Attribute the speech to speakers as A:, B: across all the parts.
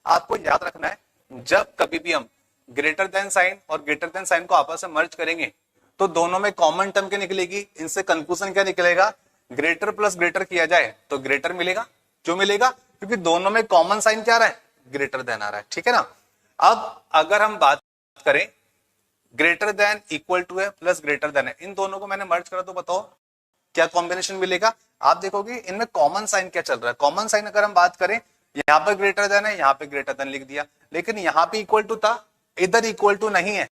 A: आपको याद रखना है, जब कभी भी हम ग्रेटर देन साइन और ग्रेटर देन साइन को आपस में मर्ज करेंगे तो दोनों में कॉमन टर्म क्या निकलेगी, इनसे कंक्लूजन क्या निकलेगा, ग्रेटर प्लस ग्रेटर किया जाए तो ग्रेटर मिलेगा। क्यों मिलेगा, क्योंकि दोनों में कॉमन साइन क्या आ रहा है, ग्रेटर देन आ रहा है, ठीक है ना। अब अगर हम बात करें ग्रेटर देन इक्वल टू है प्लस ग्रेटर देन है, इन दोनों को मैंने मर्ज करा तो बताओ क्या कॉम्बिनेशन मिलेगा। आप देखोगे इनमें कॉमन साइन क्या चल रहा है, कॉमन साइन अगर हम बात करें यहां पर ग्रेटर देन है, यहां पे ग्रेटर देन लिख दिया, लेकिन यहां पे इक्वल टू था, इधर इक्वल टू नहीं है,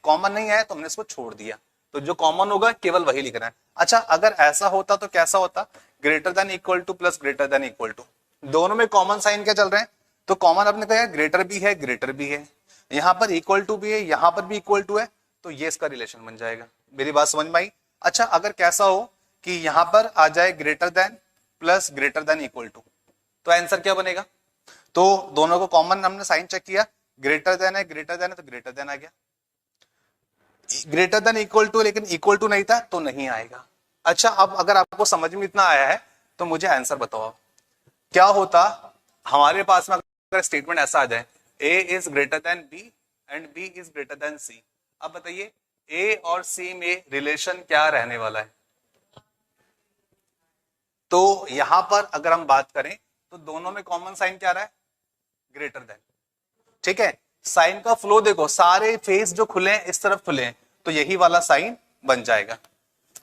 A: कॉमन नहीं है, तो हमने इसको छोड़ दिया। तो जो कॉमन होगा केवल वही लिखना है। अच्छा अगर ऐसा होता तो कैसा होता, greater than equal to plus greater than equal to, दोनों में कॉमन साइन क्या चल रहे हैं, तो कॉमन आपने कहा ग्रेटर भी है ग्रेटर भी है, यहां पर इक्वल टू भी है यहां पर भी इक्वल टू है, तो ये इसका रिलेशन बन जाएगा। मेरी बात समझ में आई। अच्छा अगर कैसा हो कि यहां पर आ जाए greater than plus greater than equal to, तो आंसर क्या बनेगा, तो दोनों को कॉमन हमने साइन चेक किया, ग्रेटर देन है तो ग्रेटर देन आ गया, ग्रेटर देन इक्वल टू लेकिन इक्वल टू नहीं था तो नहीं आएगा। अच्छा अब अगर आपको समझ में इतना आया है तो मुझे आंसर बताओ क्या होता हमारे पास में अगर स्टेटमेंट ऐसा आ जाए A is greater than B and B is greater than C. अब बताइए ए और सी में रिलेशन क्या रहने वाला है, तो यहां पर अगर हम बात करें तो दोनों में कॉमन साइन क्या रहा है, ग्रेटर देन, ठीक है। साइन का फ्लो देखो, सारे फेस जो खुले हैं इस तरफ खुले हैं, तो यही वाला साइन बन जाएगा।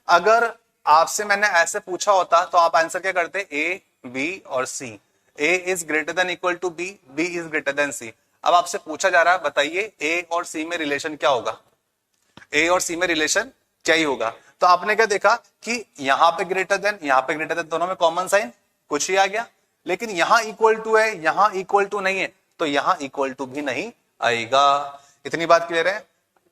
A: अगर आपसे मैंने ऐसे पूछा होता तो आप आंसर क्या करते, ए बी और C, A is greater than equal to B, B is greater than C. अब आपसे पूछा जा रहा है बताइए ए और सी में रिलेशन क्या होगा, ए और सी में रिलेशन क्या ही होगा। तो आपने क्या देखा कि यहां पे ग्रेटर देन यहां पे ग्रेटर देन, दोनों में कॉमन साइन कुछ ही आ गया, लेकिन यहां इक्वल टू है यहां इक्वल टू नहीं है, तो यहां इक्वल टू भी नहीं आएगा। इतनी बात क्लियर है।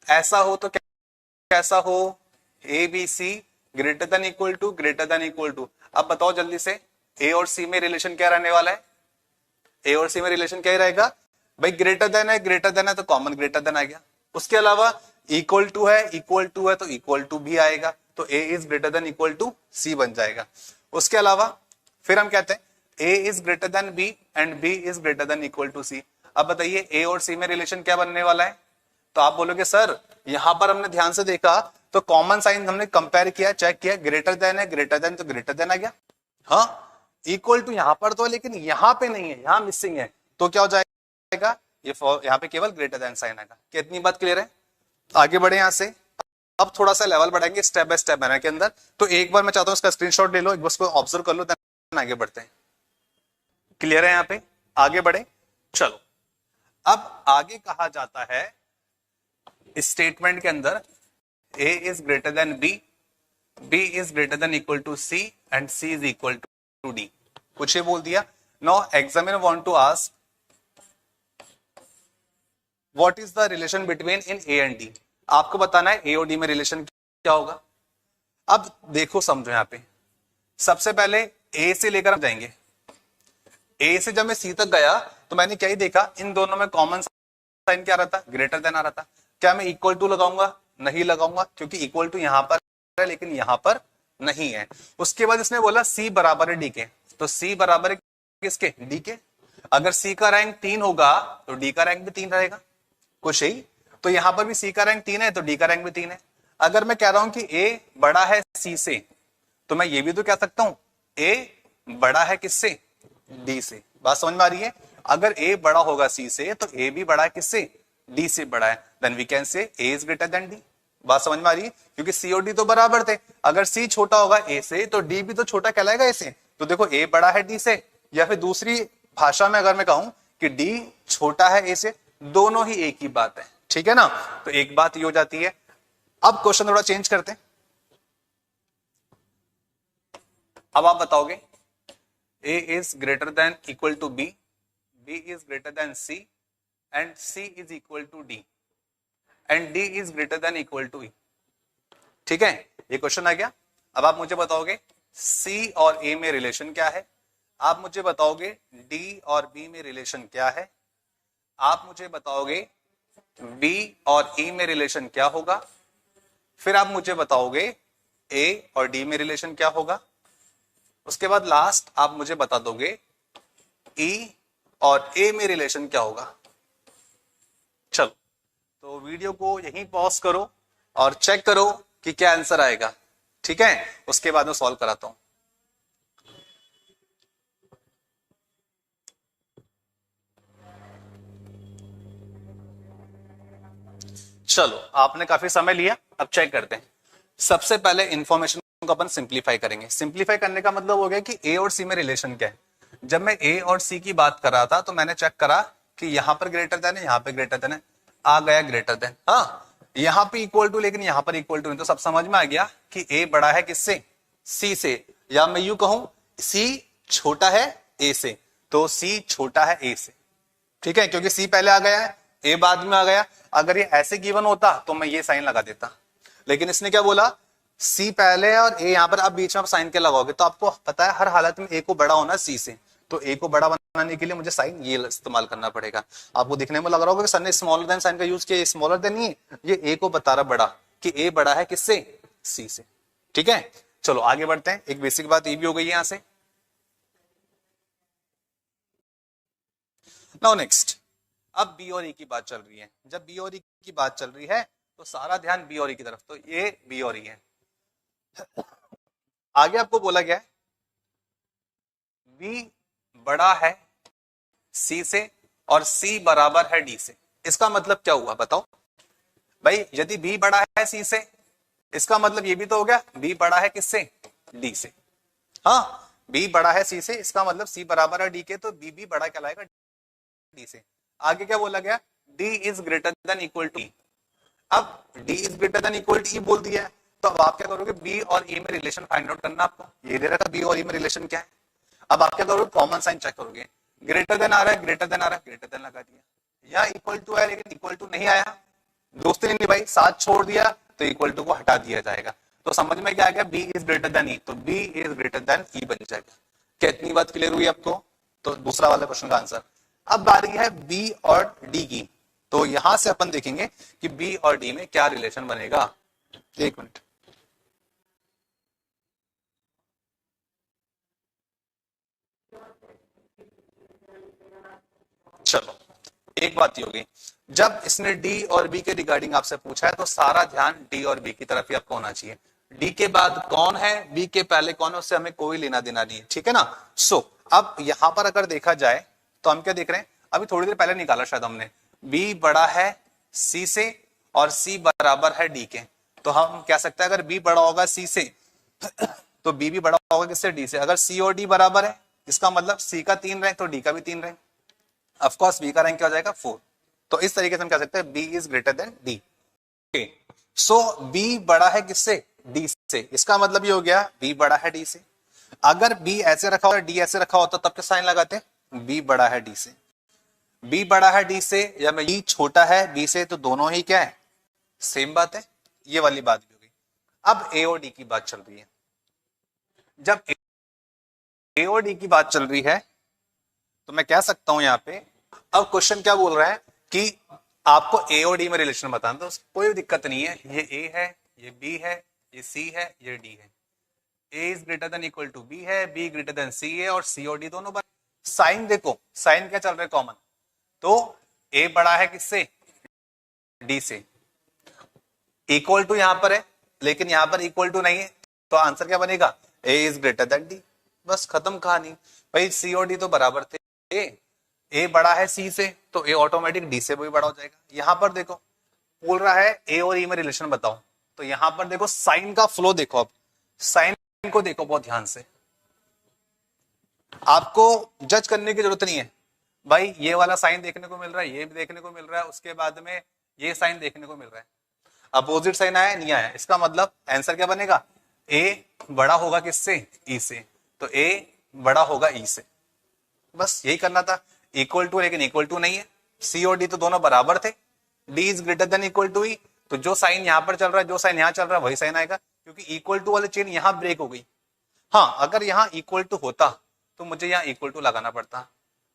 A: ऐसा हो तो कैसा हो, A B C greater than equal to greater than equal to. अब बताओ जल्दी से ए और सी में रिलेशन क्या रहने वाला है, ए और सी में रिलेशन क्या ही रहेगा भाई, ग्रेटर देन है तो कॉमन ग्रेटर देन आ गया, उसके अलावा इक्वल टू है तो इक्वल टू भी आएगा, तो A is greater than equal to C बन जाएगा। उसके अलावा फिर हम कहते हैं A is greater than B and B is greater than equal to C. अब बताइए ए और सी में रिलेशन क्या बनने वाला है, तो आप बोलोगे सर यहां पर हमने ध्यान से देखा तो कॉमन साइन हमने कंपेयर किया चेक किया, ग्रेटर देन है ग्रेटर देन तो ग्रेटर देन आ गया, हाँ इक्वल टू यहां पर तो है लेकिन यहां पे नहीं है, यहां मिसिंग है, तो क्या हो जाएगा ये यहां पे केवल ग्रेटर देन साइन आएगा। कितनी बात क्लियर है। आगे बढ़े यहां से, अब थोड़ा सा लेवल बढ़ाएंगे स्टेप बाय स्टेप मैनर के अंदर। तो एक बार मैं चाहता हूं इसका स्क्रीनशॉट ले लो, एक बार इसको ऑब्जर्व कर लो, देन आगे बढ़ते हैं। क्लियर है यहाँ पे, आगे बढ़े चलो। अब आगे कहा जाता है स्टेटमेंट के अंदर A is greater than B, B is greater than equal to C and C is equal to D, कुछ ही बोल दिया। Now examiner want to ask what is the relation between in A and D. आपको बताना है ए और D में relation क्या होगा। अब देखो समझो यहाँ पे, सबसे पहले ए से लेकर हम जाएंगे, ए से जब मैं सी तक गया तो मैंने क्या ही देखा, इन दोनों में कॉमन साइन क्या आ रहा था, ग्रेटर देन आ रहा था। क्या मैं इक्वल टू लगाऊंगा, नहीं लगाऊंगा, क्योंकि इक्वल टू यहां पर है लेकिन यहां पर नहीं है। उसके बाद इसने बोला सी बराबर है डी के, तो सी बराबर है किसके, डी के। अगर सी का रैंक 3 होगा तो डी का रैंक भी 3 रहेगा, कुछ ही। तो यहां पर भी सी का रैंक 3 है तो डी का रैंक भी 3 है। अगर मैं कह रहा हूं कि ए बड़ा है सी से, तो मैं ये भी तो कह सकता हूं ए बड़ा है किससे, डी से। बात समझ में आ रही है। अगर ए बड़ा होगा सी से तो ए भी बड़ा है किससे, डी से बड़ा है, then we can say A is greater than D. बात समझ में आ रही है, क्योंकि सी और डी तो बराबर थे। अगर सी छोटा होगा ए से तो डी भी तो छोटा कहलाएगा ए से। तो देखो ए बड़ा है डी से, या फिर दूसरी भाषा में अगर मैं कहूं कि डी छोटा है ए से, दोनों ही एक ही बात है, ठीक है ना। तो एक बात ये हो जाती है। अब क्वेश्चन थोड़ा चेंज करते हैं। अब आप बताओगे A is greater than equal to B, B is greater than C, and C is equal to D, and D is greater than equal to E. ठीक है, ये क्वेश्चन आ गया। अब आप मुझे बताओगे C और A में रिलेशन क्या है, आप मुझे बताओगे D और B में रिलेशन क्या है, आप मुझे बताओगे B और E में रिलेशन क्या होगा, फिर आप मुझे बताओगे A और D में रिलेशन क्या होगा, उसके बाद लास्ट आप मुझे बता दोगे E और ए में रिलेशन क्या होगा। चलो तो वीडियो को यहीं पॉज करो और चेक करो कि क्या आंसर आएगा, ठीक है, उसके बाद मैं सॉल्व कराता हूं। चलो आपने काफी समय लिया, अब चेक करते हैं। सबसे पहले इंफॉर्मेशन को अपन सिंप्लीफाई करेंगे। सिंप्लीफाई करने का मतलब हो गया कि ए और सी में रिलेशन क्या है। जब मैं ए और सी की बात कर रहा था तो मैंने चेक करा कि यहां पर ग्रेटर देन है, यहां पे ग्रेटर देन है, आ गया ग्रेटर देन। हाँ यहां पे इक्वल टू, लेकिन यहां पर इक्वल टू नहीं, तो सब समझ में आ गया कि ए बड़ा है किससे, सी से, या मैं यूं कहूं सी छोटा है ए से, तो सी छोटा है ए से, ठीक है, क्योंकि सी पहले आ गया है, ए बाद में आ गया। अगर ये ऐसे गिवन होता तो मैं ये साइन लगा देता, लेकिन इसने क्या बोला, सी पहले और ए यहां पर, आप बीच में साइन के लगाओगे तो आपको पता है हर हालत में ए को बड़ा होना सी से, तो ए को बड़ा बनाने के लिए मुझे साइन ये इस्तेमाल करना पड़ेगा। आपको दिखने में लग रहा होगा कि सर ने स्मॉलर देन साइन का यूज किया, स्मॉलर देन नहीं, ये ए को बता रहा बड़ा, कि ए बड़ा है किससे, सी से, ठीक है। चलो आगे बढ़ते हैं। एक बेसिक बात ये भी हो गई यहां से। नाउ नेक्स्ट, अब बी और ई की बात चल रही है। जब बी और ई की बात चल रही है तो सारा ध्यान बी और ई की तरफ, तो ये बी और ई है। आगे आपको बोला गया है बी बड़ा है सी से और सी बराबर है डी से। इसका मतलब क्या हुआ बताओ भाई, यदि बी बड़ा है सी से, इसका मतलब ये भी तो हो गया बी बड़ा है किससे, डी से। हाँ बी बड़ा है सी से, इसका मतलब सी बराबर है डी के, तो बी भी बड़ा कहलाएगा डी से। आगे क्या बोला गया, D is greater than equal to. अब D is greater than equal to बोल दिया है, तो अब आप क्या करोगे, बी और ए में रिलेशन फाइंड आउट करना आपको। ये दे रखा बी और ए में रिलेशन क्या है। अब आप क्या करोगे, कॉमन साइन चेक करोगे, ग्रेटर देन आ रहा है, ग्रेटर देन आ रहा है, ग्रेटर देन लगा दिया, या इक्वल टू है लेकिन इक्वल टू नहीं आया, दोस्ती नहीं निभाई, साथ छोड़ दिया, तो इक्वल टू को हटा दिया जाएगा। तो समझ में क्या आ गया, बी इज ग्रेटर देन ई, तो बी इज ग्रेटर देन ई बन जाएगा। क्या इतनी बात क्लियर हुई आपको। तो दूसरा वाला क्वेश्चन का आंसर। अब बारी है बी और डी की, तो यहां से अपन देखेंगे कि बी और डी में क्या रिलेशन बनेगा। एक मिनट, चलो एक बात ही होगी, जब इसने डी और बी के रिगार्डिंग आपसे पूछा है तो सारा ध्यान डी और बी की तरफ ही आपको होना चाहिए। डी के बाद कौन है, बी के पहले कौन है, उससे हमें कोई लेना देना नहीं है, ठीक है ना। अब यहां पर अगर देखा जाए तो हम क्या देख रहे हैं, अभी थोड़ी देर पहले निकाला शायद हमने, बी बड़ा है सी से और सी बराबर है डी के, तो हम कह सकते हैं अगर बी बड़ा होगा सी से तो बी भी बड़ा होगा किससे, डी से। अगर सी और डी बराबर है, इसका मतलब सी का 3 रैंक तो डी का भी 3 रैंक, ऑफ कोर्स बी का रैंक क्या हो जाएगा 4। तो इस तरीके से हम कह सकते हैं B is greater than D. So B बड़ा है किससे, डी से, इसका मतलब ये हो गया बी बड़ा है डी से। अगर बी ऐसे रखा होता, डी ऐसे रखा होता, तब क्या साइन लगाते, बी बड़ा है डी से। बी बड़ा है डी से या मैं बी छोटा है बी से, तो दोनों ही क्या है, सेम बात है। ये वाली बात भी हो गई। अब ए और डी की बात चल रही है। जब ए और डी की बात चल रही है तो मैं कह सकता हूं यहां पे, अब क्वेश्चन क्या बोल रहा है कि आपको ए और डी में रिलेशन बताना, तो कोई दिक्कत नहीं है, ये ए है, ये बी है, ये सी है, ये डी है। A is greater than equal to B है, बी ग्रेटर देन सी है, और सी और डी दोनों बराबर। साइन देखो, साइन क्या चल रहा है कॉमन, तो ए बड़ा है किससे, डी से। इक्वल टू यहां पर है लेकिन यहां पर इक्वल टू नहीं है, तो आंसर क्या बनेगा, ए इज ग्रेटर देन डी। बस खत्म कहानी भाई, सी और डी तो बराबर थे, ए बड़ा है सी से तो ए ऑटोमेटिक डी से भी बड़ा हो जाएगा। यहां पर देखो बोल रहा है ए और ई में रिलेशन बताओ, तो यहां पर देखो साइन का फ्लो देखो, अब साइन को देखो बहुत ध्यान से, आपको जज करने की जरूरत नहीं है भाई, ये वाला साइन देखने को मिल रहा है, ये भी देखने को मिल रहा है, उसके बाद में ये साइन देखने को मिल रहा है, अपोजिट साइन आया नहीं आया, इसका मतलब आंसर क्या बनेगा, ए बड़ा होगा किससे, ई से, तो ए बड़ा होगा ई से। बस यही करना था, इक्वल टू, लेकिन इक्वल टू नहीं है, सी और डी तो दोनों बराबर थे, D is greater than equal to E, तो जो साइन यहां पर चल रहा है, जो साइन यहां चल रहा है वही साइन आएगा, क्योंकि इक्वल टू वाली चेन यहां ब्रेक हो गई। हाँ अगर यहां इक्वल टू होता तो मुझे यहां इक्वल टू लगाना पड़ता,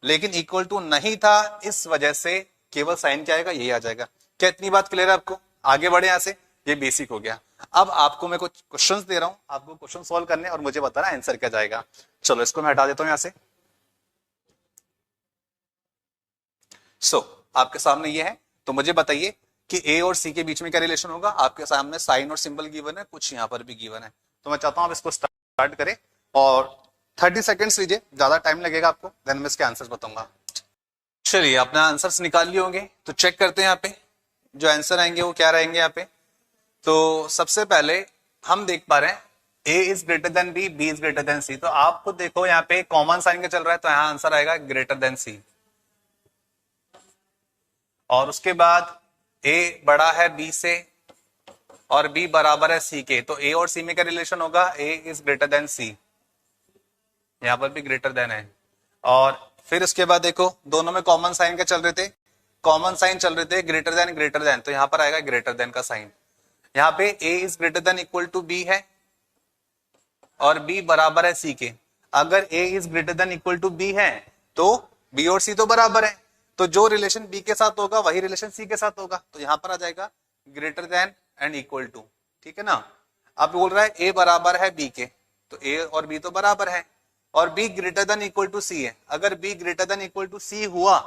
A: लेकिन इक्वल टू नहीं था, इस वजह से केवल साइन क्या आएगा, यही आ जाएगा। क्या इतनी बात क्लियर है आपको। आगे बढ़े यहां से, ये बेसिक हो गया। अब आपको मैं कुछ क्वेश्चंस दे रहा हूं, आपको क्वेश्चन सॉल्व करने और मुझे बताना आंसर क्या जाएगा। चलो इसको मैं हटा देता हूं यहां से। आपके सामने ये है, तो मुझे बताइए कि ए और सी के बीच में क्या रिलेशन होगा। आपके सामने साइन और सिंबल गिवन है, कुछ यहाँ पर भी गिवन है, तो मैं चाहता हूं आप इसको स्टार्ट करें और 30 सेकेंड्स लीजिए, ज्यादा टाइम लगेगा आपको, देन मैं इसके आंसर्स बताऊंगा। चलिए अपने आंसर्स निकाल लिए होंगे, तो चेक करते हैं यहाँ पे जो आंसर आएंगे वो क्या रहेंगे यहाँ पे। तो सबसे पहले हम देख पा रहे हैं A is greater than B, B is greater than C. तो आप खुद देखो यहाँ पे कॉमन साइन का चल रहा है, तो यहाँ आंसर आएगा ग्रेटर देन सी। और उसके बाद ए बड़ा है बी से और बी बराबर है सी के, तो ए और सी में क्या रिलेशन होगा, ए इज ग्रेटर देन सी, यहां पर भी ग्रेटर देन है। और फिर उसके बाद देखो दोनों में कॉमन साइन क्या चल रहे थे, कॉमन साइन चल रहे थे ग्रेटर देन, तो यहां पर आएगा ग्रेटर देन का साइन। यहां पे A is greater than equal to B है और बी बराबर है सी के। अगर A is greater than equal to B है तो बी और सी तो बराबर है, तो जो रिलेशन बी के साथ होगा वही रिलेशन सी के साथ होगा, तो यहां पर आ जाएगा greater than and equal to. ठीक है ना। अब बोल रहा है ए बराबर है बी के, तो ए और बी तो बराबर है, और B greater than equal to C है। अगर B greater than equal to C हुआ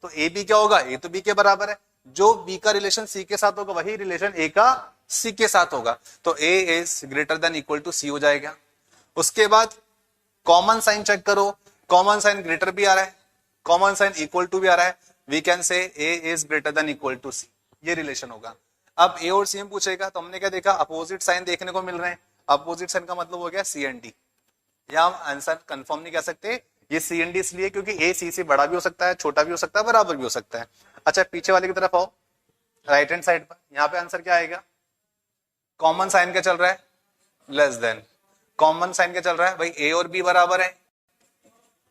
A: तो ए बी क्या होगा, ए तो बी के बराबर है, जो बी का रिलेशन सी के साथ होगा वही रिलेशन ए का सी के साथ होगा, तो A is greater than equal to C हो जाएगा। उसके बाद कॉमन साइन चेक करो, कॉमन साइन ग्रेटर भी आ रहा है, कॉमन साइन इक्वल टू भी आ रहा है, we can say A is greater than equal to C, ये रिलेशन होगा। अब ए और सी में पूछेगा तो हमने क्या देखा, अपोजिट साइन देखने को मिल रहे हैं, अपोजिट साइन का मतलब हो गया सी एंड डी। या हम आंसर कंफर्म नहीं कह सकते, ये सी एंड डी इसलिए क्योंकि ए सी से बड़ा भी हो सकता है, छोटा भी हो सकता है, बराबर भी हो सकता है। अच्छा पीछे वाले की तरफ आओ, राइट हैंड साइड पर, यहाँ पे आंसर क्या आएगा, कॉमन साइन क्या चल रहा है, लेस देन। कॉमन साइन क्या चल रहा है भाई, ए और बी बराबर है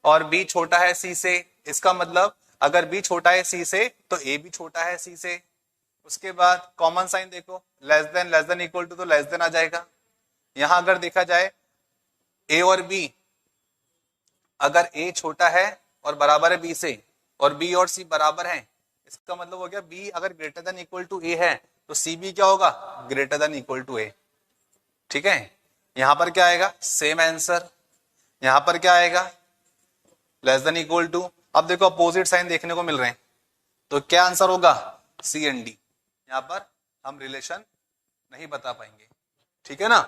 A: और बी छोटा है सी से, इसका मतलब अगर बी छोटा है सी से तो ए भी छोटा है सी से। उसके बाद कॉमन साइन देखो, लेस देन इक्वल टू, तो लेस देन आ जाएगा। यहां अगर देखा जाए ए और बी, अगर ए छोटा है और बराबर है बी से और बी और सी बराबर हैं, इसका मतलब हो गया बी अगर ग्रेटर देन इक्वल टू ए है तो सी भी क्या होगा, ग्रेटर देन इक्वल टू ए। ठीक है, यहां पर क्या आएगा, सेम आंसर। यहां पर क्या आएगा, लेस देन इक्वल टू। अब देखो अपोजिट साइन देखने को मिल रहे हैं, तो क्या आंसर होगा, सी एंड डी। यहां पर हम रिलेशन नहीं बता पाएंगे। ठीक है ना,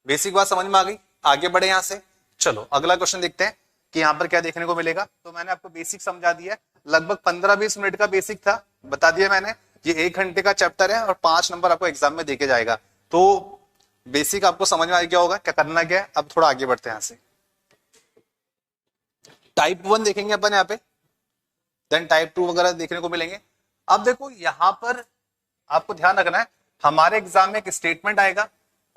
A: बेसिक बात समझ में आ गई। आगे बढ़े यहां से, चलो अगला क्वेश्चन देखते हैं कि यहां पर क्या देखने को मिलेगा। तो मैंने आपको बेसिक समझा दिया, लगभग 15-20 मिनट का बेसिक था, बता दिया मैंने। ये 1 घंटे का चैप्टर है और 5 नंबर आपको एग्जाम में देके जाएगा, तो बेसिक आपको समझ में आ गया होगा क्या करना क्या है। अब थोड़ा आगे बढ़ते हैं यहां से, टाइप 1 देखेंगे अपन यहाँ पे, देन टाइप 2 वगैरह देखने को मिलेंगे। अब देखो यहां पर आपको ध्यान रखना है, हमारे एग्जाम में एक स्टेटमेंट आएगा,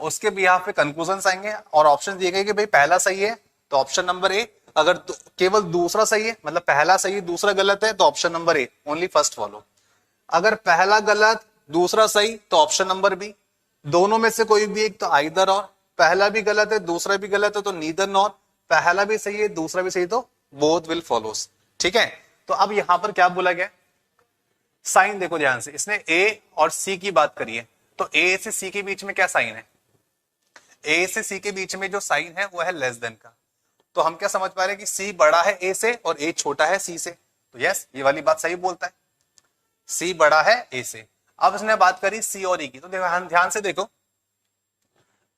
A: उसके बिहाफ पे कंक्लूजन आएंगे और ऑप्शन दिए गए कि भाई पहला सही है तो ऑप्शन नंबर ए, अगर केवल दूसरा सही है, मतलब पहला सही दूसरा गलत है, तो ऑप्शन नंबर ए, ओनली फर्स्ट फॉलो। अगर पहला गलत दूसरा सही तो ऑप्शन नंबर बी, दोनों में से कोई भी एक तो आइदर और, पहला भी गलत है दूसरा भी गलत है तो नीदर नॉर, पहला भी सही है दूसरा भी सही तो बोथ विल फॉलोस। ठीक है, तो अब यहां पर क्या बोला गया, साइन देखो ध्यान से, इसने ए और सी की बात करी है, तो ए से सी के बीच में क्या साइन है, ए से सी के बीच में जो साइन है वो है लेस देन का। तो हम क्या समझ पा रहे हैं कि सी बड़ा है ए से और ए छोटा है सी से, तो यस ये वाली बात सही बोलता है, सी बड़ा है ए से। अब इसने बात करी सी और ई की, तो देखो ध्यान से देखो,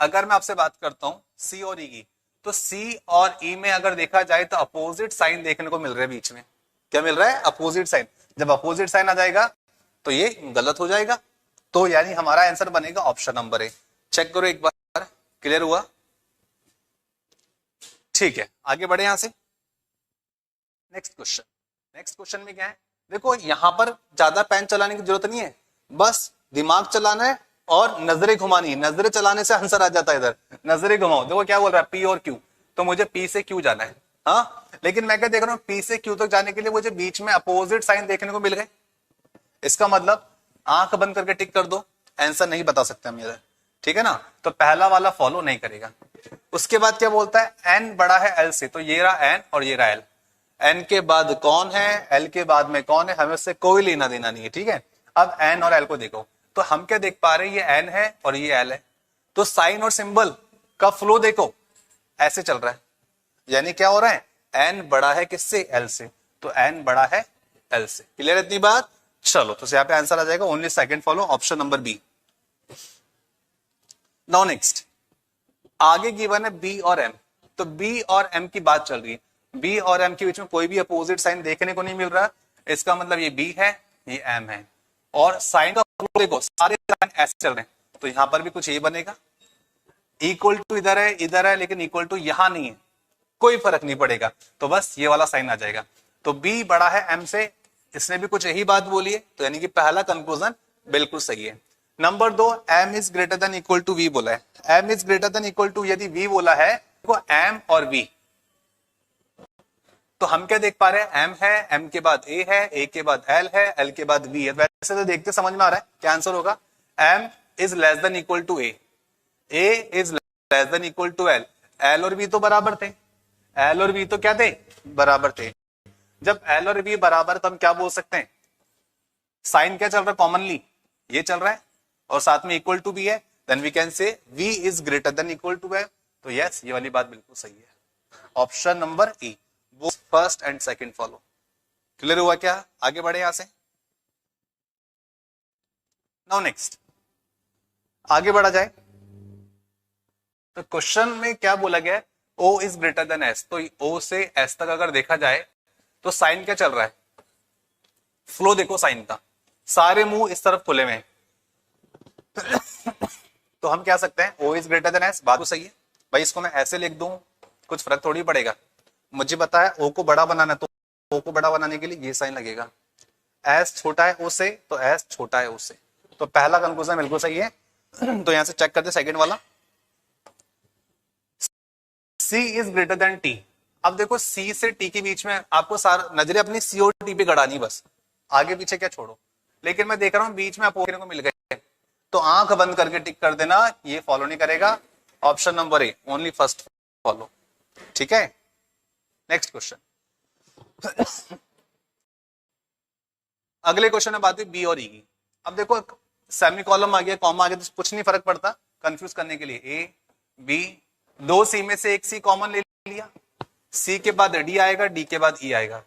A: अगर मैं आपसे बात करता हूं सी और ई की, तो सी और ई में अगर देखा जाए तो अपोजिट साइन देखने को मिल रहे हैं बीच में। क्या मिल रहा है, अपोजिट साइन। जब अपोजिट साइन आ जाएगा तो ये गलत हो जाएगा, तो यानी हमारा आंसर बनेगा ऑप्शन नंबर ए। चेक करो एक बार, क्लियर हुआ। ठीक है, आगे बढ़े यहां से, नेक्स्ट क्वेश्चन। नेक्स्ट क्वेश्चन में क्या है, देखो यहां पर ज्यादा पेन चलाने की जरूरत नहीं है, बस दिमाग चलाना है और नजरें घुमानी है, नजरें चलाने से आंसर आ जाता है इधर। नजरें घुमाओ, देखो क्या बोल रहा है, पी और क्यू, तो मुझे पी से क्यू जाना है, हाँ, लेकिन मैं क्या देख रहा हूं, पी से क्यू तक जाने के लिए मुझे बीच में अपोजिट साइन देखने को मिल गए। इसका मतलब आंख बंद करके टिक कर दो, आंसर नहीं बता सकते हम इधर। ठीक है ना, तो पहला वाला फॉलो नहीं करेगा। उसके बाद क्या बोलता है, एन बड़ा है एल से, तो ये रहा एन और ये रहा एल। एन के बाद कौन है, एल के बाद में कौन है, हमें उससे कोई लेना देना नहीं है। ठीक है, अब एन और एल को देखो, तो हम क्या देख पा रहे हैं, ये एन है और ये एल है, तो साइन और सिंबल का फ्लो देखो ऐसे चल रहा है, यानी क्या हो रहा है, एन बड़ा है किससे, एल से, तो एन बड़ा है एल से। क्लियर है इतनी बात? चलो तो यहाँ पे आंसर आ जाएगा only second follow, option number B. Now next, आगे गिवन है बी और एम, तो बी और एम की बात चल रही है। बी और एम के बीच में कोई भी अपोजिट साइन देखने को नहीं मिल रहा, इसका मतलब ये बी है ये एम है, और साइन का देखो सारे साइन ऐसे चल रहे हैं, तो यहां पर भी कुछ ये बनेगा, इक्वल टू इधर है लेकिन इक्वल टू यहां नहीं है, कोई फर्क नहीं पड़ेगा, तो बस ये वाला साइन आ जाएगा। तो बी बड़ा है एम से, इसने भी कुछ यही बात बोली है, तो यानी कि पहला कंक्लूजन बिल्कुल सही है। Number 2, M is greater than equal to V बोला है। M is greater than equal to यदि वी बोला है तो एम और वी, तो हम क्या देख पा रहे हैं, एम है, एम के बाद ए है, ए के बाद एल है, एल के बाद वी है। वैसे तो देखते समझ में आ रहा है क्या आंसर होगा, M is less than equal to A is less than equal to L, L और वी तो बराबर थे, एल और वी तो क्या थे, बराबर थे। जब एल और वी बराबर तो हम क्या बोल सकते हैं, साइन क्या चल रहा है कॉमनली, ये चल रहा है और साथ में इक्वल टू भी है, then we can say V is greater than equal to L. तो यस, ये वाली बात बिल्कुल सही है, ऑप्शन नंबर ई, वो first and second follow. Clear हुआ क्या? आगे बढ़े यहां से। नाउ नेक्स्ट, आगे बढ़ा जाए तो क्वेश्चन में क्या बोला गया है, O is greater than S, तो ओ से एस तक अगर देखा जाए तो साइन क्या चल रहा है, फ्लो देखो साइन का, सारे मुंह इस तरफ खुले हुए हैं तो हम क्या सकते हैं, O is greater than S, बात तो सही है भाई, इसको मैं ऐसे लिख दूं कुछ फर्क थोड़ी पड़ेगा, मुझे पता है ओ को बड़ा बनाना है, तो ओ को बड़ा बनाने के लिए ये साइन लगेगा, एस छोटा है ओ से तो एस छोटा है ओ से, तो पहला कंक्लूजन बिल्कुल सही है। तो यहां से चेक करते सेकंड वाला, C is greater then T। अब देखो C से T के बीच में आपको सारा नजरें अपनी C और T पे गड़ानी, बस आगे पीछे क्या छोड़ो, लेकिन मैं देख रहा हूं बीच में अपोजिट को मिल गए, तो आंख बंद करके टिक कर देना, ये फॉलो नहीं करेगा, ऑप्शन नंबर ए, ओनली फर्स्ट फॉलो। ठीक है, नेक्स्ट क्वेश्चन। अगले क्वेश्चन में बात हुई बी और ई की। अब देखो सेमी कॉलम आ गया, कॉमा आ गया, तो कुछ नहीं फर्क पड़ता कंफ्यूज करने के लिए, ए बी, दो सी में से एक सी कॉमन ले लिया, सी के बाद डी आएगा, डी के बाद ई आएगा,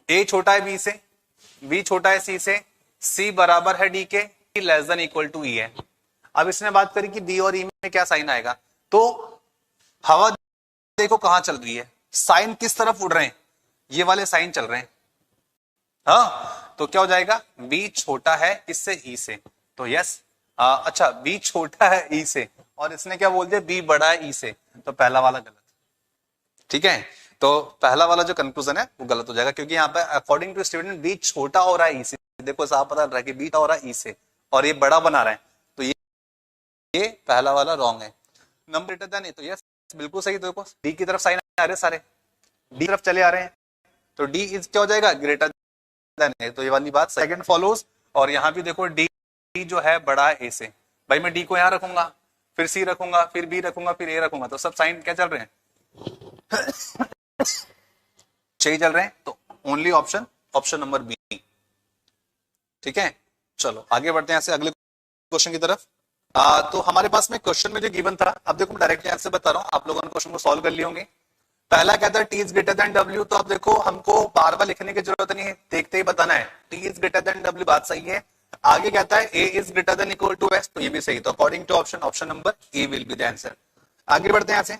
A: ए छोटा है बी से, बी छोटा है सी से, सी बराबर है डी के, लेस देन इक्वल टू ई है। अब इसने बात करी कि बी और ई में क्या साइन आएगा, तो हवा देखो कहां चल रही है, साइन किस तरफ उड़ रहे हैं, ये वाले साइन चल रहे हैं, हाँ, तो क्या हो जाएगा, बी छोटा है किससे, ई से, तो यस, अच्छा बी छोटा है ई से और इसने क्या बोल दिया, बी बड़ा है ई से, तो पहला वाला गलत। ठीक है, तो पहला वाला जो कंक्लूजन है वो गलत हो जाएगा, क्योंकि यहाँ पे अकॉर्डिंग टू स्टूडेंट बी छोटा हो रहा है ई से, देखो साफ पता चल रहा है कि बी छोटा हो रहा है ई से और ये बड़ा बना रहा है, तो ये पहला वाला रॉन्ग है। नंबर ग्रेटर देन, तो यस बिल्कुल सही, देखो डी की तरफ साइन आ रहे सारे, डी तरफ चले आ रहे हैं, तो डी इज क्या हो जाएगा, ग्रेटर देन है, तो ये वाली बात सेकंड फॉलोज। और यहाँ भी देखो डी जो है बड़ा है ए से, भाई मैं डी को यहाँ रखूंगा, फिर सी रखूंगा, फिर बी रखूंगा, फिर ए रखूंगा, तो सब साइन क्या चल रहे हैं, छह चल रहे हैं, तो only option, option number B. ठीक है, चलो आगे बढ़ते हैं यहाँ से अगले क्वेश्चन की तरफ। तो हमारे पास में क्वेश्चन में जो गिवन था, अब देखो मैं डायरेक्टली आंसर बता रहा हूँ, आप लोगों ने क्वेश्चन को सॉल्व कर लिए होंगे। पहला कहता है T is greater than W, तो अब देखो हमको बार बार लिखने की जरूरत नहीं है, देखते ही बताना है, T is greater than W, बात सही है। आगे कहता है A is greater than equal to S, तो ये भी सही, तो according to option, option number A will be the answer. आगे बढ़ते हैं यहां से,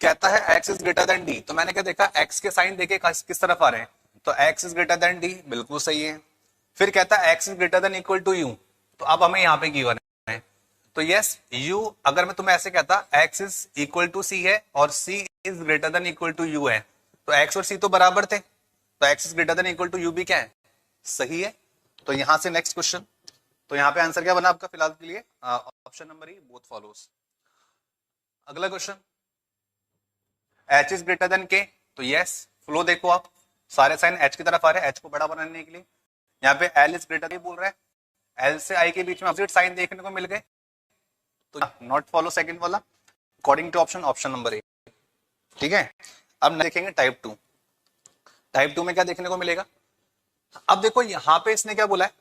A: कहता है X is greater than D, तो मैंने क्या देखा, एक्स के साइन देखे किस तरफ आ रहे हैं, तो X is greater than D, बिल्कुल सही है। फिर कहता है X is greater than equal to U, तो अब हमें यहाँ पे गिवन है, तो यस यू, अगर मैं तुम्हें ऐसे कहता X is equal to C है और C is greater than equal to U है, तो एक्स और सी तो बराबर थे, तो X is greater than equal to U भी क्या है, सही है। तो यहां से नेक्स्ट क्वेश्चन, तो यहां पे आंसर क्या बना आपका फिलहाल के लिए, option number E, both follows. अगला question, H is greater than K, तो यस फ्लो देखो आप, सारे साइन एच की तरफ आ रहे हैं, एच को बड़ा बनाने के लिए। यहाँ पे एल इज ग्रेटर बोल रहा है, एल से आई के बीच में अपोजिट साइन देखने को मिल गए, तो नॉट फॉलो सेकंड वाला, according to option, option number A. ठीक है, अब देखेंगे टाइप 2। टाइप 2 में क्या देखने को मिलेगा, अब देखो यहां पे इसने क्या बोला है,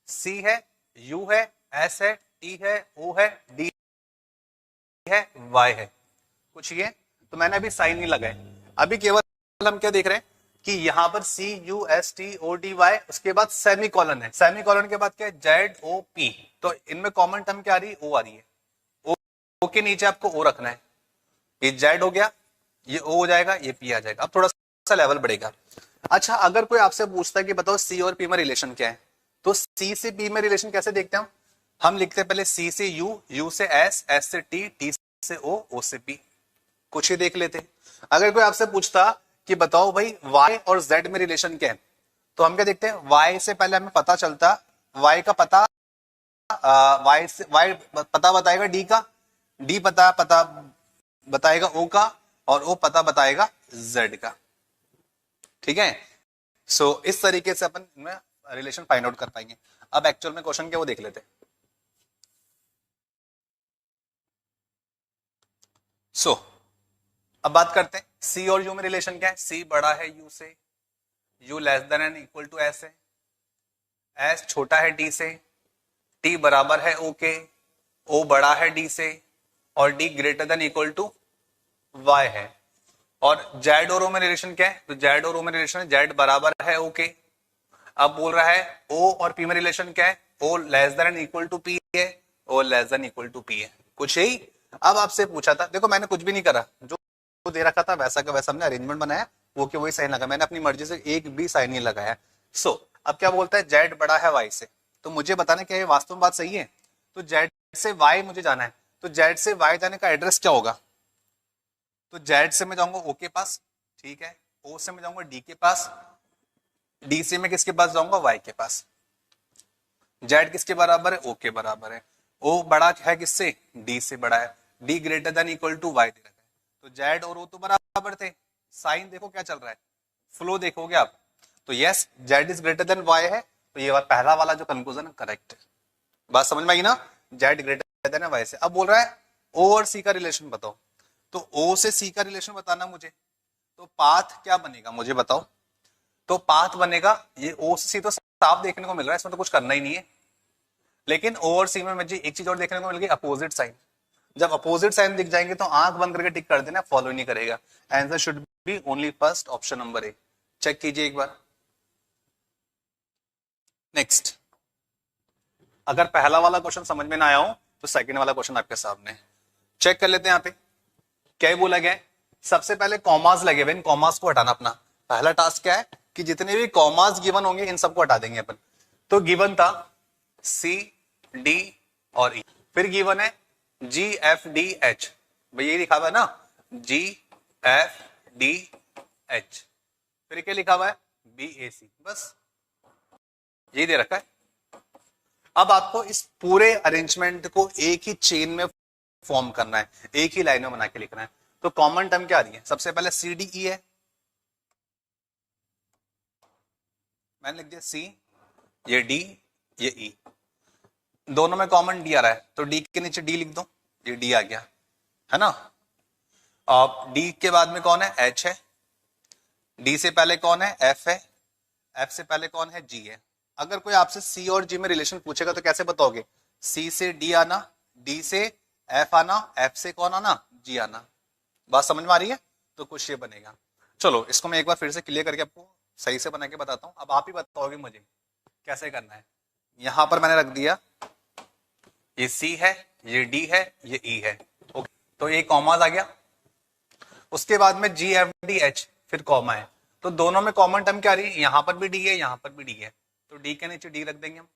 A: सी है, यू है, एस है, टी है, ओ है, डी है, वाई है, कुछ ये, तो मैंने अभी साइन नहीं लगाए, अभी केवल हम क्या देख रहे हैं, कि यहां पर C U S T O D Y, उसके बाद सेमी कॉलन है, सेमी कॉलन के बाद क्या है, जेड ओ पी। तो इनमें कॉमन टर्म क्या आ रही है, ओ आ रही है। ओ के नीचे आपको ओ रखना है, ये जेड हो गया, ये ओ हो जाएगा, ये पी आ जाएगा। अब थोड़ा सा लेवल बढ़ेगा। अच्छा, अगर कोई आपसे पूछता है कि बताओ सी और पी में रिलेशन क्या है, तो सी से पी में रिलेशन कैसे देखते हैं हम लिखते हैं पहले सी से यू, यू से एस, एस से टी, टी से ओ, ओ से पी। कुछ ही देख लेते। अगर कोई आपसे पूछता कि बताओ भाई y और z में रिलेशन क्या है, तो हम क्या देखते हैं, y से पहले हमें पता चलता, y का पता y से y पता बताएगा d का, d पता बताएगा o का, और o पता बताएगा z का। ठीक है, सो इस तरीके से अपन इनमें रिलेशन फाइंड आउट कर पाएंगे। अब एक्चुअल में क्वेश्चन क्या वो देख लेते हैं। अब बात करते हैं सी और यू में रिलेशन क्या है। सी बड़ा है यू से, U less than and equal to S है, एस छोटा है डी से, टी बराबर है ओ के, ओ बड़ा है डी से, और D greater than equal to Y है। और जेड और ओ में रिलेशन क्या है, तो जेड और ओ में रिलेशन है जेड बराबर है ओ के। अब बोल रहा है ओ और पी में रिलेशन क्या है, O less than and equal to P है, O less than equal to P है। कुछ यही। अब आपसे पूछा था, देखो मैंने कुछ भी नहीं करा, जो दे रखा था वैसा का वैसा हमने अरेंजमेंट बनाया, वो के वही साइन लगा, मैंने अपनी मर्जी से एक भी साइन नहीं लगाया। अब क्या बोलता है, जेड बड़ा है वाई से, तो मुझे बताना क्या ये वास्तव में बात सही है। तो जेड से वाई मुझे जाना है, तो जेड से वाई जाने का एड्रेस क्या होगा, तो जेड से मैं जाऊंगा ओ के पास, ठीक है, ओ से मैं जाऊंगा डी के पास, डी से मैं किसके पास जाऊंगा, वाई के पास। जेड किसके बराबर है, ओ के बराबर है, ओ बड़ा है किससे, डी से बड़ा है, D greater than equal to Y दे रखा है, तो जेड और ओ तो बराबर थे। साइन देखो क्या चल रहा है, फ्लो देखोगे आप, तो yes Z is greater than Y है, तो ये पहला वाला जो कंक्लूजन है करेक्ट है। बात समझ में आई ना, जेड ग्रेटर देन वाई से। अब बोल रहा है ओ और सी का रिलेशन बताओ, तो ओ से सी का रिलेशन बताना मुझे, तो पाथ क्या बनेगा मुझे बताओ। तो पाथ बनेगा, ये ओ से सी तो साफ देखने को मिल रहा है, इसमें तो कुछ करना ही नहीं है, लेकिन ओ और सी में मुझे एक चीज और देखने को मिल गई, अपोजिट साइन। जब अपोजिट साइन दिख जाएंगे तो आंख बंद करके टिक कर देना, फॉलो नहीं करेगा। Answer should be only first option number A. Check कीजिए एक बार। नेक्स्ट, अगर पहला वाला क्वेश्चन समझ में ना आया हो तो सेकंड वाला क्वेश्चन आपके सामने चेक कर लेते हैं। यहाँ पे क्या बोला गया है, सबसे पहले कॉमास लगे हुए, इन कॉमास को हटाना। अपना पहला टास्क क्या है कि जितने भी कॉमास गिवन होंगे इन सबको हटा देंगे अपन। तो गिवन था सी डी और ई, फिर गिवन है जी एफ डी एच, भाई ये लिखा हुआ है ना, जी एफ डी एच, फिर क्या लिखा हुआ है, बी ए सी, बस ये दे रखा है। अब आपको इस पूरे अरेंजमेंट को एक ही चेन में फॉर्म करना है, एक ही लाइन में बना के लिखना है। तो कॉमन टर्म क्या आ रही है, सबसे पहले सी डी ई है, मैंने लिख दिया सी, ये डी, ये ई, दोनों में कॉमन डी आ रहा है, तो डी के नीचे डी लिख दो, ये डी आ गया है ना। अब डी के बाद में कौन है, एच है, डी से पहले कौन है, एफ है, एफ से पहले कौन है, जी है। अगर कोई आपसे सी और जी में रिलेशन पूछेगा तो कैसे बताओगे, सी से डी आना, डी से एफ आना, एफ से कौन आना, जी आना। बात समझ में आ रही है, तो कुछ ये बनेगा। चलो इसको मैं एक बार फिर से क्लियर करके आपको सही से बना के बताता हूं, अब आप ही बताओगे मुझे कैसे करना है। यहां पर मैंने रख दिया, ये सी है, ये डी है, ये ई है, ओके, तो ये कॉमास आ गया। उसके बाद में जी एफ डी एच, फिर कॉमा है, तो दोनों में कॉमन टर्म क्या आ रही है, यहां पर भी डी है, यहां पर भी डी है, तो डी के नीचे डी रख देंगे हम।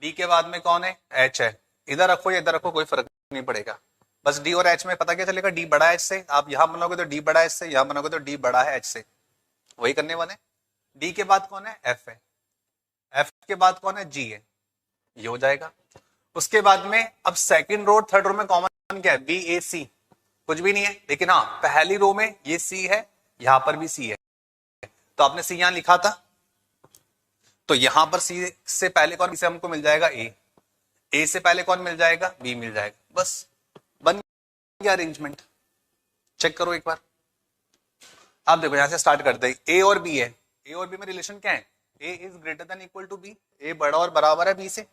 A: डी के बाद में कौन है, एच है, इधर रखो या इधर रखो कोई फर्क नहीं पड़ेगा, बस डी और एच में पता क्या चलेगा, डी बड़ा है एच से, आप यहां बनाओगे तो डी बड़ा है एच से, यहां बनाओगे तो डी बड़ा है एच से, वही करने वाले। डी के बाद कौन है, एफ है, एफ के बाद कौन है, जी है, ये हो जाएगा। उसके बाद में अब सेकंड रो थर्ड रो में कॉमन क्या है, बी ए सी, कुछ भी नहीं है, लेकिन हाँ पहली रो में ये सी है, यहां पर भी सी है, तो आपने सी यहां लिखा था, तो यहां पर सी से पहले कौन से हमको मिल जाएगा, ए से पहले कौन मिल जाएगा, बी मिल जाएगा, बस बन गया अरेंजमेंट। चेक करो एक बार। आप देखो यहां से स्टार्ट करते हैं, ए और बी है, ए और बी में रिलेशन क्या है, A is greater than equal to B, A बड़ा और बराबर है बी से,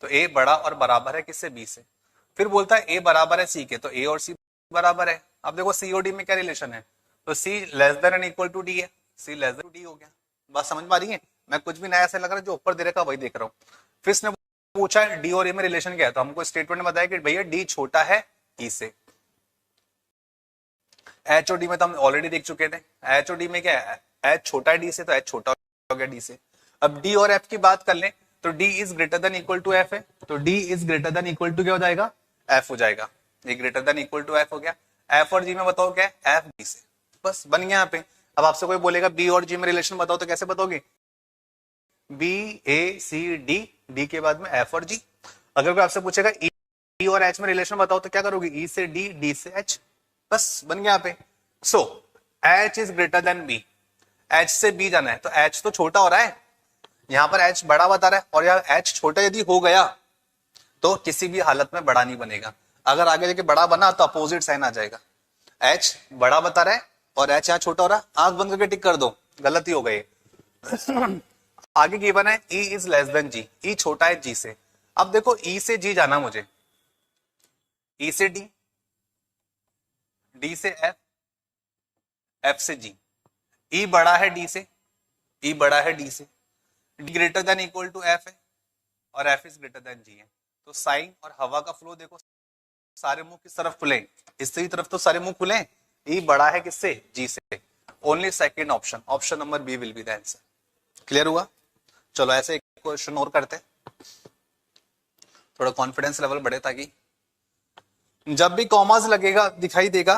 A: तो ए बड़ा और बराबर है किससे, बी से। फिर बोलता है ए बराबर है सी के, तो ए और सी बराबर है। अब देखो सी और डी में क्या रिलेशन है, तो C less than and equal to D है, सी लेस देन डी हो गया। बात समझ में आ रही है? मैं कुछ भी नया ऐसा लग रहा है, जो ऊपर दे रखा वही देख रहा हूँ। फिर इसने पूछा डी और ए में रिलेशन क्या है, तो हमको स्टेटमेंट में बताया कि भैया डी छोटा है ई से। एच और डी में तो हम ऑलरेडी देख चुके थे, एच और डी में क्या है, एच छोटा है डी से, तो एच छोटा हो गया डी से। अब डी और एफ की बात कर लें तो D is greater than equal to F है, तो D is greater than equal to क्या हो जाएगा, एफ हो जाएगा। ये greater than equal to F हो गया। एफ और जी में बताओ क्या है, एफ बी से, बस बन गया यहाँ पे। अब आपसे कोई बोलेगा बी और जी में रिलेशन बताओ, तो कैसे बताओगे, बी ए सी डी, डी के बाद में एफ और जी। अगर कोई आपसे पूछेगा ई और एच में रिलेशन बताओ, तो क्या करोगे, ई से डी, डी से एच, बस बन गया यहाँ पे। So H is greater than B, H से बी जाना है, तो एच तो छोटा हो रहा है, यहां पर एच बड़ा बता रहा है, और यार एच छोटा यदि हो गया तो किसी भी हालत में बड़ा नहीं बनेगा। अगर आगे जाके बड़ा बना तो अपोजिट साइन आ जाएगा। एच बड़ा बता रहा है और एच यहां छोटा हो रहा है, आंख बंद करके टिक कर दो, गलती हो गई। आगे गिवन है ई इज लेस देन जी, ई छोटा है जी से। अब देखो ई से जी जाना मुझे, ई से डी, डी से एफ, एफ से जी। ई बड़ा है डी से, ई बड़ा है डी से, D greater than equal to F है और F is greater than G है। तो साइन और हवा का फ्लो देखो, सारे मुंह किस तरफ खुले, इससे तरफ तो सारे मुंह खुले। ई बड़ा है किससे, जी से। Only second option, option number B will be the answer. Clear हुआ? चलो ऐसे एक क्वेश्चन और करते, थोड़ा कॉन्फिडेंस लेवल बढ़े, ताकि जब भी कॉमास लगेगा दिखाई देगा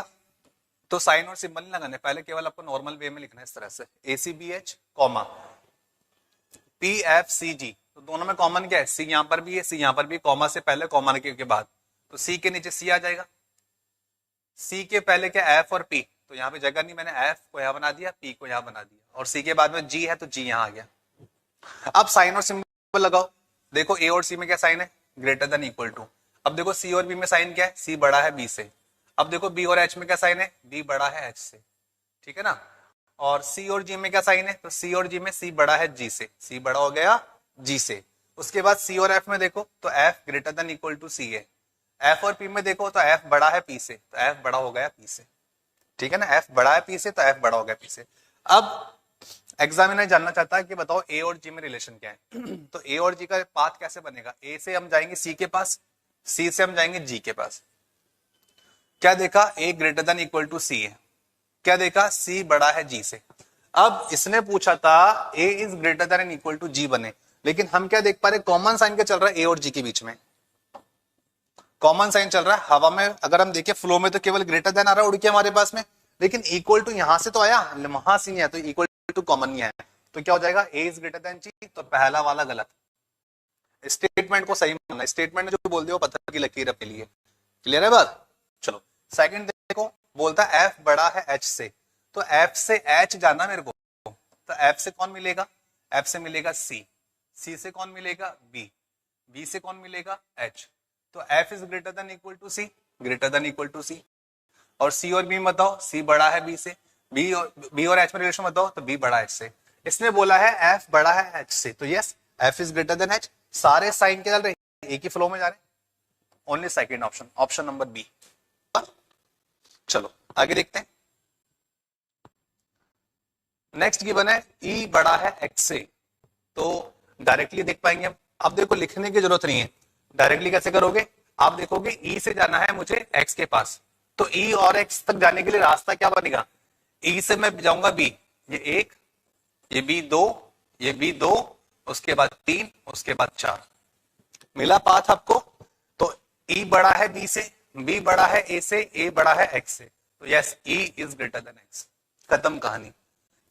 A: तो साइन और सिंबल नहीं लगाने, पहले केवल आपको नॉर्मल वे में लिखना है इस तरह से, ACBH कॉमा PFCG। तो दोनों में कॉमन क्या है, सी यहां पर भी है, सी यहां पर भी, कॉमा से पहले कॉमा के बाद, तो सी के नीचे सी आ जाएगा। सी के पहले क्या, एफ और पी, तो यहाँ पे जगह नहीं, मैंने एफ को यहां बना दिया, पी को यहां बना दिया, और सी के बाद में जी है तो जी यहां आ गया। अब साइन और सिंबल लगाओ, देखो ए और सी में क्या साइन है, ग्रेटर देन इक्वल टू। अब देखो सी और बी में साइन क्या है, सी बड़ा है बी से। अब देखो बी और एच में क्या साइन है, बी बड़ा है एच से, ठीक है ना। और सी और जी में क्या साइन है, तो सी और जी में सी बड़ा है जी से, सी बड़ा हो गया जी से। उसके बाद सी और एफ में देखो तो F greater than equal to C है। एफ और पी में देखो तो एफ बड़ा है पी से, तो एफ बड़ा हो गया पी से, ठीक है ना। एफ बड़ा है पी से तो एफ बड़ा हो गया पी से। अब एग्जामिनर जानना चाहता है कि बताओ ए और जी में रिलेशन क्या है। तो ए और जी का पाथ कैसे बनेगा, ए से हम जाएंगे सी के पास, सी से हम जाएंगे जी के पास। क्या देखा, ए greater than equal to C है, क्या देखा, सी बड़ा है जी से। अब इसने पूछा था A is greater than equal to G बने, लेकिन हम क्या देख पा रहे, कॉमन साइन क्या चल रहा है ए और जी के बीच में, कॉमन साइन चल रहा है। हवा में अगर हम देखें फ्लो में तो केवल ग्रेटर देन आ रहा है उड़ के हमारे पास में, लेकिन इक्वल टू यहां से तो आया, वहां से नहीं आया, तो इक्वल टू कॉमन नहीं आया, तो क्या हो जाएगा, ए इज ग्रेटर देन जी। तो पहला वाला गलत, स्टेटमेंट को सही मानना, स्टेटमेंट जो बोल दिया वो पत्थर की लकीर अपने लिए। क्लियर है बात? चलो सेकंड देखो, बोलता है एफ बड़ा है एच से, तो एफ से एच जाना मेरे को, तो एफ से कौन मिलेगा, एफ से मिलेगा सी, सी से कौन मिलेगा बी, बी से कौन मिलेगा एच। तो F is greater than equal to C, greater than equal to C. और सी और बी बताओ, सी बड़ा है बी से, बी और एच में रिलेशन बताओ, तो बी बड़ा एच से। इसने बोला है एफ बड़ा है एच से, तो yes F is greater than H. सारे साइन के चल रहे, एक ही फ्लो में जा रहे, only second option, option number B. चलो आगे देखते हैं। नेक्स्ट गिवन है ई बड़ा है एक्स से, तो डायरेक्टली देख पाएंगे हम। अब देखो लिखने की जरूरत नहीं है, डायरेक्टली कैसे करोगे, आप देखोगे ई से जाना है मुझे एक्स के पास, तो ई और एक्स तक जाने के लिए रास्ता क्या बनेगा, ई से मैं जाऊंगा बी, ये एक, ये बी दो, ये बी दो, उसके बाद तीन, उसके बाद चार, मिला पाथ आपको। तो ई बड़ा है बी से, बी बड़ा है ए से, ए बड़ा है एक्स से, तो yes E is greater then x. खत्म कहानी,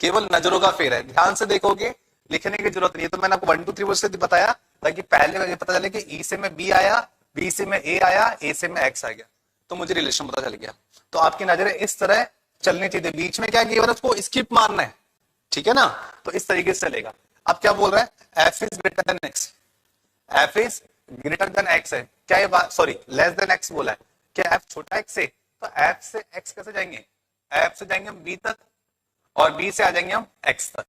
A: केवल नजरों का फेर है, ध्यान से देखोगे, लिखने की जरूरत नहीं है। तो मैंने आपको 1 2 3 से बताया ताकि पहले मुझे पता चले कि ई से मैं बी आया, बी से मैं ए आया, ए से मैं एक्स आ गया, तो मुझे रिलेशन पता चल गया। तो आपकी नजरें इस तरह चलनी चाहिए, बीच में क्या गिवन है उसको स्किप मारना है, ठीक है ना। तो इस तरीके से चलेगा। अब क्या बोल रहा है, F is greater then x, F is greater then x है, क्या ये बात, सॉरी लेस देन एक्स बोला है, क्या एफ छोटा एक्स से, तो एफ से एक्स कैसे जाएंगे, एफ से जाएंगे हम बी तक, और बी से आ जाएंगे हम एक्स तक।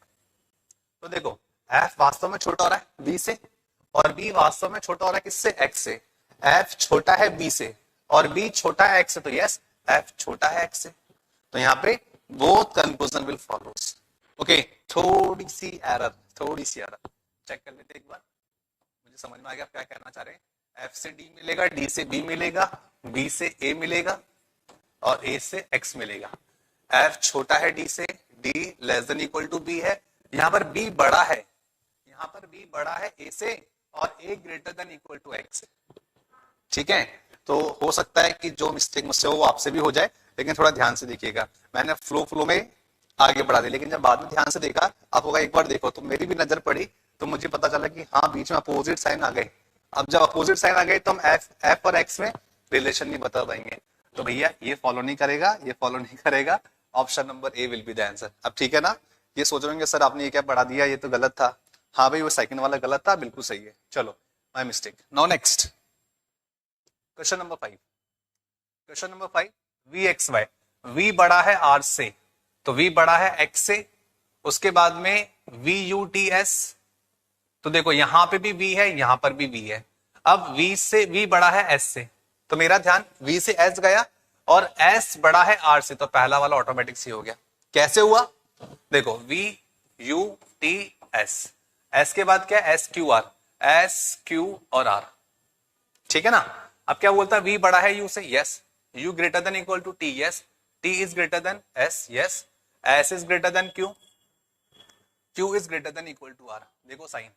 A: तो देखो एफ वास्तव में छोटा हो रहा है बी से, और बी वास्तव में छोटा हो रहा है किससे, एक्स से। एफ छोटा है बी से और बी छोटा है एक्स से, तो यस एफ छोटा है एक्स से। तो यहाँ पे both conclusion will follow. Okay, थोड़ी सी एरर चेक कर लेते एक बार, मुझे समझ में आ गया आप क्या कहना चाह रहे हैं। एफ से डी मिलेगा, डी से बी मिलेगा, बी से ए मिलेगा और ए से एक्स मिलेगा। एफ छोटा है डी से, D less than equal to B है, यहां पर बी बड़ा है, यहां पर बी बड़ा है ए से और A greater than equal to X. ठीक है, तो हो सकता है कि जो मिस्टेक मुझसे हो वो आपसे भी हो जाए, लेकिन थोड़ा ध्यान से देखिएगा। मैंने फ्लो में आगे बढ़ा दिया, लेकिन जब बाद में ध्यान से देखा आप होगा एक बार देखो तो मेरी भी नजर पड़ी तो मुझे पता चला कि हाँ बीच में अपोजिट साइन आ गए। अब जब अपोजिट साइन आ गए तो हम एफ और एक्स में रिलेशन नहीं बता पाएंगे। तो भैया ये फॉलो नहीं करेगा, ये फॉलो नहीं करेगा, option number A will be the answer. अब ठीक है ना, ये सोच रहे होंगे सर आपने ये क्या पढ़ा दिया, ये तो गलत था। हाँ भाई वो सेकंड वाला गलत था, बिल्कुल सही है। चलो my mistake. Now next question number 5। Question number 5, V X Y, V बड़ा है आर से तो वी बड़ा है एक्स से, उसके बाद में वी यू टी एस, तो देखो यहां पे भी वी है, यहां पर भी वी है। अब वी से वी बड़ा है एस से, तो मेरा ध्यान वी से एस गया और एस बड़ा है आर से, तो पहला वाला ऑटोमेटिक सी हो गया। कैसे हुआ, देखो V U T S, S के बाद क्या, S Q R, S Q और आर। ठीक है ना। अब क्या बोलता है, वी बड़ा है यू से, yes, U greater than equal to T, yes, T is greater than S, yes, S is greater than Q, Q is greater than equal to R. देखो साइन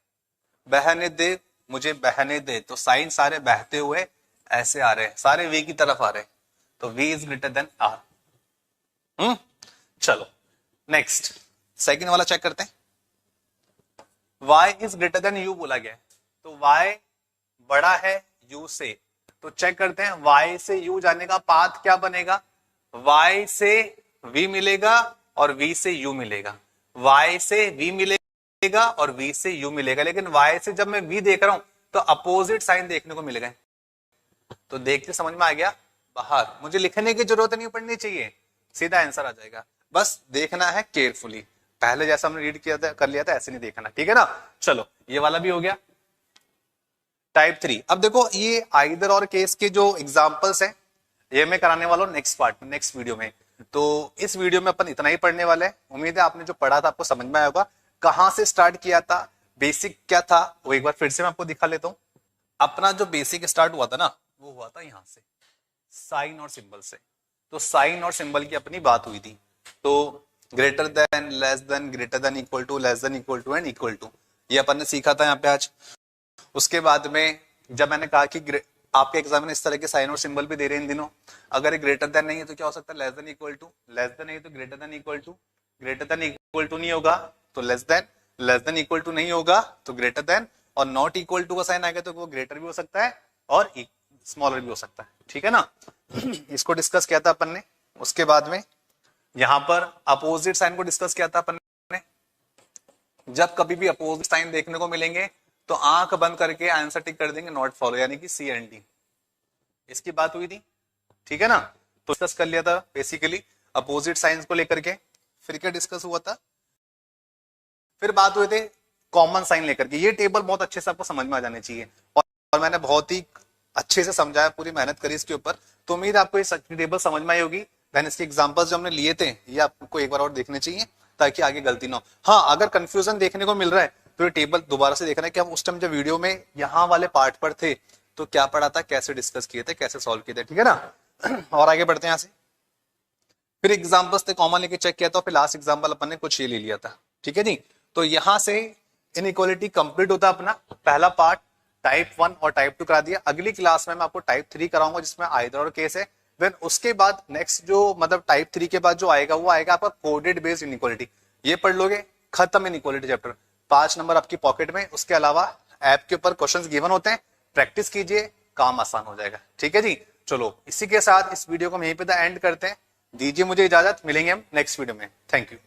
A: बहने दे, मुझे बहने दे, तो साइन सारे बहते हुए ऐसे आ रहे हैं, सारे वी की तरफ आ रहे हैं, तो V is greater than R. चलो नेक्स्ट सेकंड वाला चेक करते हैं। y is greater than u बोला गया है, तो y बड़ा है u से, तो चेक करते हैं y से u जाने का पाथ क्या बनेगा, y से v मिलेगा और v से u मिलेगा, y से v मिलेगा और v से u मिलेगा, लेकिन y से जब मैं v देख रहा हूं तो अपोजिट साइन देखने को मिलेगा। तो देखते समझ में आ गया, बाहर मुझे लिखने की जरूरत नहीं पड़नी चाहिए, सीधा आंसर आ जाएगा, बस देखना है केयरफुली। पहले जैसा हमने रीड किया था कर लिया था, ऐसे नहीं देखना। ठीक है ना। चलो ये वाला भी हो गया। टाइप 3, अब देखो ये आइदर और केस के जो एग्जांपल्स हैं ये मैं कराने वाला हूँ नेक्स्ट पार्ट में, नेक्स्ट वीडियो में। तो इस वीडियो में अपन इतना ही पढ़ने वाले हैं। उम्मीद है आपने जो पढ़ा था आपको समझ में आया होगा। कहां से स्टार्ट किया था, बेसिक क्या था, वो एक बार फिर से मैं आपको दिखा लेता हूँ। अपना जो बेसिक स्टार्ट हुआ था ना, वो हुआ था यहाँ से, साइन और सिंबल से। तो साइन और सिंबल की अपनी बात हुई थी, तो greater than, less than, greater than equal to, less than equal to and equal to, ये अपन ने सीखा था यहाँ पे आज। उसके बाद में जब मैंने कहा कि आपके एग्जाम में इस तरह के साइन और सिंबल भी दे रहे हैं इन दिनों, अगर ग्रेटर देन नहीं है तो क्या हो सकता है, less than equal to, less than नहीं तो greater than equal to, greater than equal to नहीं होगा तो less than, less than equal to नहीं होगा तो ग्रेटर देन, और नॉट इक्वल टू का साइन आएगा तो वो ग्रेटर भी हो सकता है और स्मॉलर भी हो सकता है। ठीक है ना। इसको डिस्कस किया था अपन ने। उसके बाद में यहां पर अपोजिट साइन को डिस्कस किया था अपन ने। जब कभी भी अपोजिट साइन देखने को मिलेंगे तो आंख बंद करके आंसर टिक कर देंगे नॉट फॉलो, यानी कि सी एंड डी, इसकी बात हुई थी। ठीक है ना। तो डिस्कस कर लिया था बेसिकली अपोजिट साइंस को लेकर के। फिर क्या डिस्कस हुआ था, फिर बात हुए थे कॉमन साइन लेकर के। ये टेबल बहुत अच्छे से आपको समझ में आ जाने चाहिए और मैंने बहुत ही अच्छे से समझाया, पूरी मेहनत करी इसके ऊपर। तो उम्मीद आपको ये टेबल समझ में आई होगी। देन इसके एग्जांपल्स जो हमने लिए थे ये आपको एक बार और देखने चाहिए ताकि आगे गलती ना हो। हाँ, अगर कंफ्यूजन देखने को मिल रहा है तो ये टेबल दोबारा से देखना है कि हम उस टाइम जब वीडियो में यहाँ वाले पार्ट पर थे तो क्या पढ़ा था, कैसे डिस्कस किए थे, कैसे सॉल्व किए थे। ठीक है ना। और आगे बढ़ते हैं यहाँ से। फिर एग्जाम्पल्स थे कॉमन लेके चेक किया था, फिर लास्ट एग्जाम्पल अपन ने कुछ ये ले लिया था। ठीक है जी। तो यहाँ से इनइक्वालिटी कंप्लीट होता है अपना पहला पार्ट। टाइप 1 और टाइप 2 करा दिया। अगली क्लास में मैं आपको टाइप 3 कराऊंगा जिसमें आइदर और केस है। देन उसके बाद नेक्स्ट जो मतलब टाइप 3 के बाद जो आएगा वो आएगा आपका कोडेड बेस्ड इनइक्वालिटी। ये पढ़ लोगे, खत्म इनइक्वालिटी चैप्टर। 5 नंबर आपकी पॉकेट में। उसके अलावा ऐप के ऊपर क्वेश्चंस गिवन होते हैं, प्रैक्टिस कीजिए, काम आसान हो जाएगा। ठीक है जी। चलो इसी के साथ इस वीडियो को हम यहीं पे एंड करते हैं। दीजिए मुझे इजाजत, मिलेंगे हम नेक्स्ट वीडियो में। Thank you.